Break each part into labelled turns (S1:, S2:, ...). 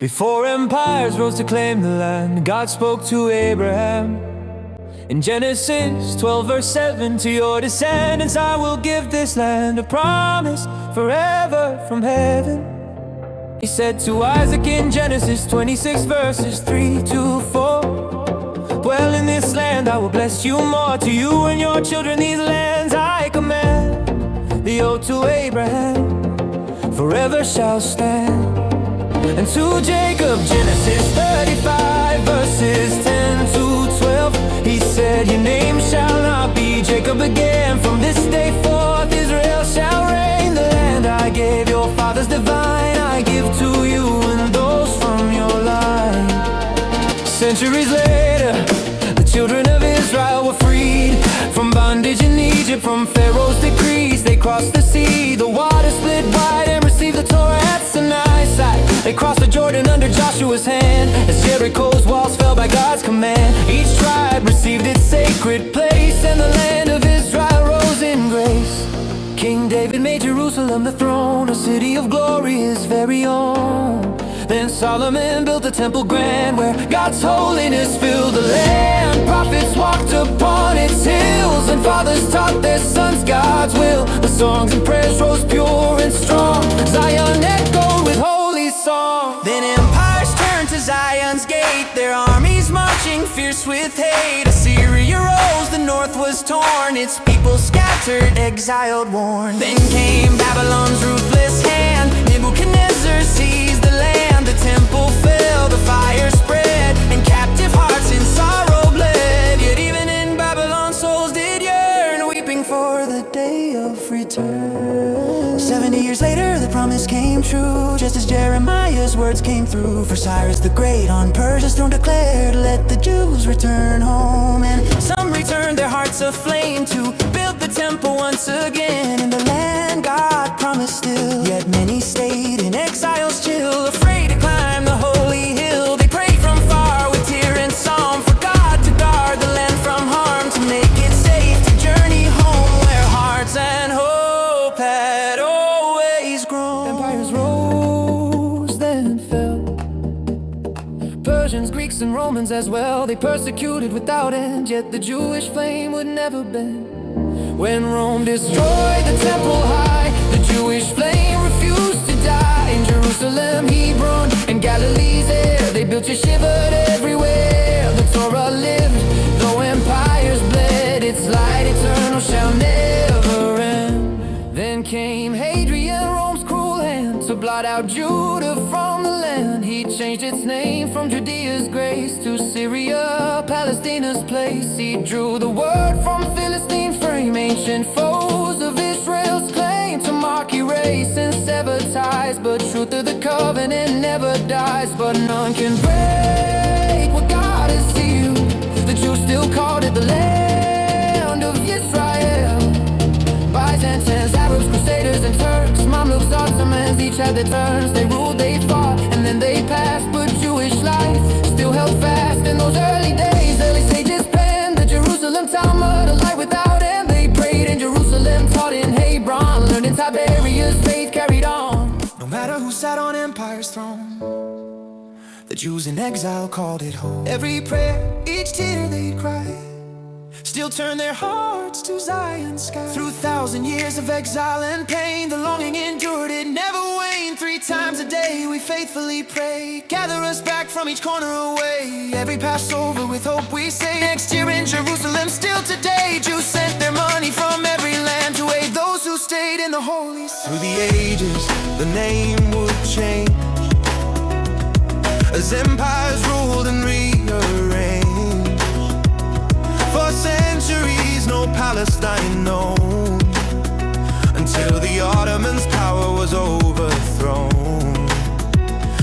S1: Before empires rose to claim the land, God spoke to Abraham. In Genesis 12 verse 7, to your descendants I will give this land, a promise forever from heaven. He said to Isaac in Genesis 26 verses 3 to 4, dwell in this land, I will bless you more. To you and your children these lands I command. The oath to Abraham forever shall stand. And to Jacob, Genesis 35 verses 10 to 12, he said, your name shall not be Jacob again. From this day forth Israel shall reign. The land I gave your fathers divine, I give to you and those from your line. Centuries later, the children of Israel were freed from bondage in Egypt. From Pharaoh's decrees they crossed the sea. The water split wide and received the Torah at Sinai side. They crossed the Jordan under Joshua's hand, as Jericho's walls fell by God's command. Each tribe received its sacred place, and the land of Israel rose in grace. King David made Jerusalem the throne, a city of glory, his very own. Then Solomon built the temple grand, where God's holiness filled the land. Prophets walked upon its hills, and fathers taught their sons God's will. The songs and prayers rose pure and strong, Zion echoed with holy song. Then empires turned to Zion's gate, their armies marching fierce with hate. Assyria rose, the north was torn, its people scattered, exiled, worn. Then came Babylon's ruthless hand, Nebuchadnezzar seized the land. The temple fell, the fire spread, and captive hearts in sorrow bled. Yet even in Babylon souls did yearn, weeping for the day of return. 70 years later the promise came true, just as Jeremiah's words came through. For Cyrus the Great on Persia's throne declared, let the Jews return home. And some returned, their hearts aflame, to build the temple once again in the land God promised still. Yet many stayed in exile's chill, afraid to climb the holy hill. They prayed from far with tear and psalm, for God to guard the land from harm, to make it safe to journey home, where hearts and hope had always grown. Empires rose, then fell, Persians, Greeks, and Romans as well. They persecuted without end, yet the Jewish flame would never bend. When Rome destroyed the temple high, the Jewish flame refused to die. In Jerusalem, Hebron, and Galilee's air, they built yeshivot everywhere. The Torah lived, though empires bled, its light eternal shall never end. Then came Hadrian, Rome's cruel hand, to blot out Judah from the land. He changed its name from Judea's grace to Syria, Palestina's place. He drew the word from Philistine frame, ancient foes of Israel's claim, to mark, erase, and sever ties. But truth of the covenant never dies. But none can break what God has sealed. The Jews still called it the land of Israel. Byzantines, Arabs, Crusaders, and Turks, Mamluks, Ottomans, each had their turns. They ruled, they fought, and then they passed. But Jewish life still held fast in those early days. Early sages penned the Jerusalem Talmud, a light without end. They prayed in Jerusalem, taught in Hebron, learned in Tiberias, faith carried on. No matter who sat on empire's throne, the Jews in exile called it home. Every prayer, each tear they cried, still turn their hearts to Zion's sky. Through 1,000 years of exile and pain, the longing endured, it never waned. 3 times a day we faithfully pray, gather us back from each corner away. Every Passover with hope we say, next year in Jerusalem, still today. Jews sent their money from every land to aid those who stayed in the holy city. Through the ages the name would change, as empires ruled and rearranged. For centuries no Palestine known, until the Ottomans' power was overthrown.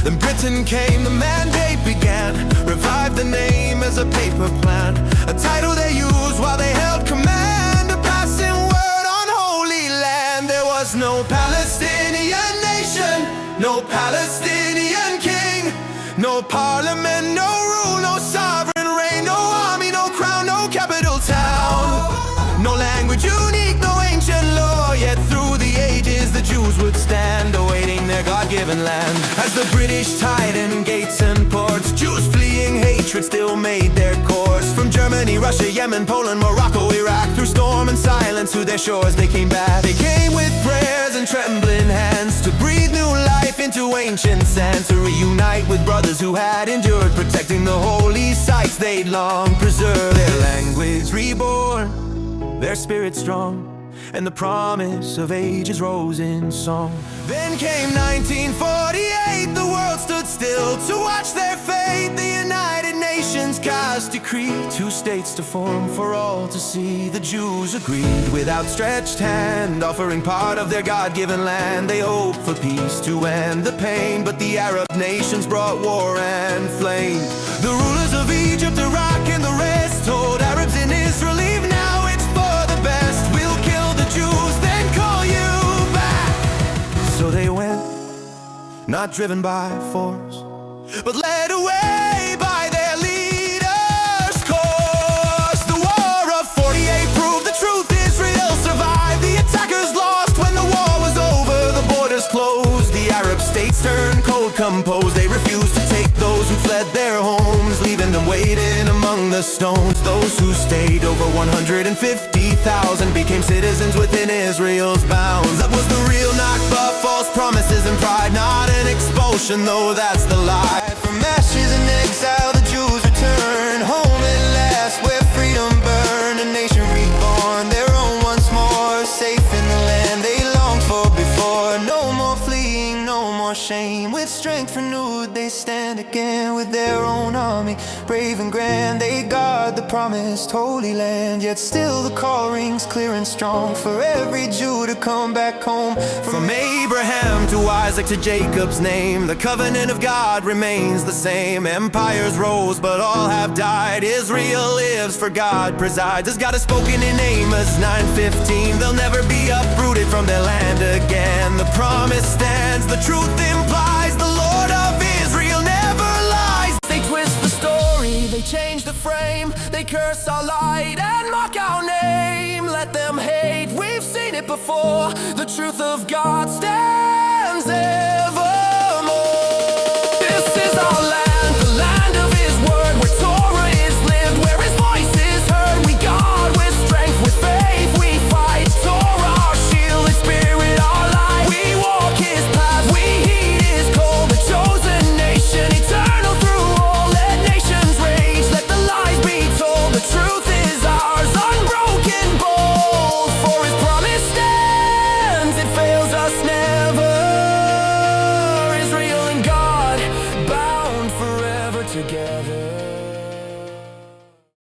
S1: Then Britain came, the mandate began, revived the name as a paper plan, a title they used while they held command, a passing word on holy land. There was no Palestinian nation, no Palestinian king, no parliament, no rule, no sovereign reign, no army, no crown, no capital town, no language unique, no ancient law. Yet through the ages the Jews would stand, awaiting their God-given land. As the British tied and gave
S2: Russia, Yemen, Poland, Morocco, Iraq. Through storm and silence, to their shores they came back. They came with prayers and trembling hands to breathe new life into ancient sands, to reunite with brothers who had endured, protecting the holy sites they'd long preserved. Their language reborn, their spirit strong, and the promise of ages rose in song. Then came 1948, the world stood still to watch their fate. The United Nations cast decree, 2 states to form for all to see. The Jews agreed with outstretched hand, offering part of their God-given land. They hoped for peace to end the pain, but the Arab nations brought war and flame. The rulers of Egypt, Iraq, and the rest told Arabs in Israel, leave now, it's for the best. We'll kill the Jews, then call you back. So they went, not driven by force, but led away by their leaders' cause. The war of 48 proved the truth. Israel survived. The attackers lost when the war was over. The borders closed. The Arab states turned cold, composed. They refused to take those who fled their homes, leaving them waiting among the stones. Those who stayed, over 150,000, became citizens within Israel's bounds. That was the real Nakba, false promises and pride, not an expulsion, though that's the lie. From ashes and exile, the Jews return home at last, where freedom burned, a nation reborn, their own once more, safe in the land they longed for before. No more fleeing, no more shame. With strength renewed, they stand again with their own army, brave and grand. They guard the promised holy land, yet still the call rings clear and strong for every Jew to come back home. From Abraham to Isaac to Jacob's name, the covenant of God remains the same. Empires rose, but all have died. Israel lives, for God presides. As God has spoken in Amos 9:15, they'll never be uprooted from their land again. The promise stands, the truth implies, the Lord of Israel never lies. They twist the story, they change the frame, they curse our light and mock our name. Let them hate, we've seen it before. The truth of God stands evermore. This is our land, the land of His word, where Torah is lived, where His voice is heard. We guard with strength, with faith we fight. Torah our shield, His spirit our light. We walk His path, we heed His call. The chosen nation, eternal through all. Let nations rage, let the lies be told. The truth is ours, unbroken, bold. For His promise stands, it fails us never. Israel and God, bound forever together.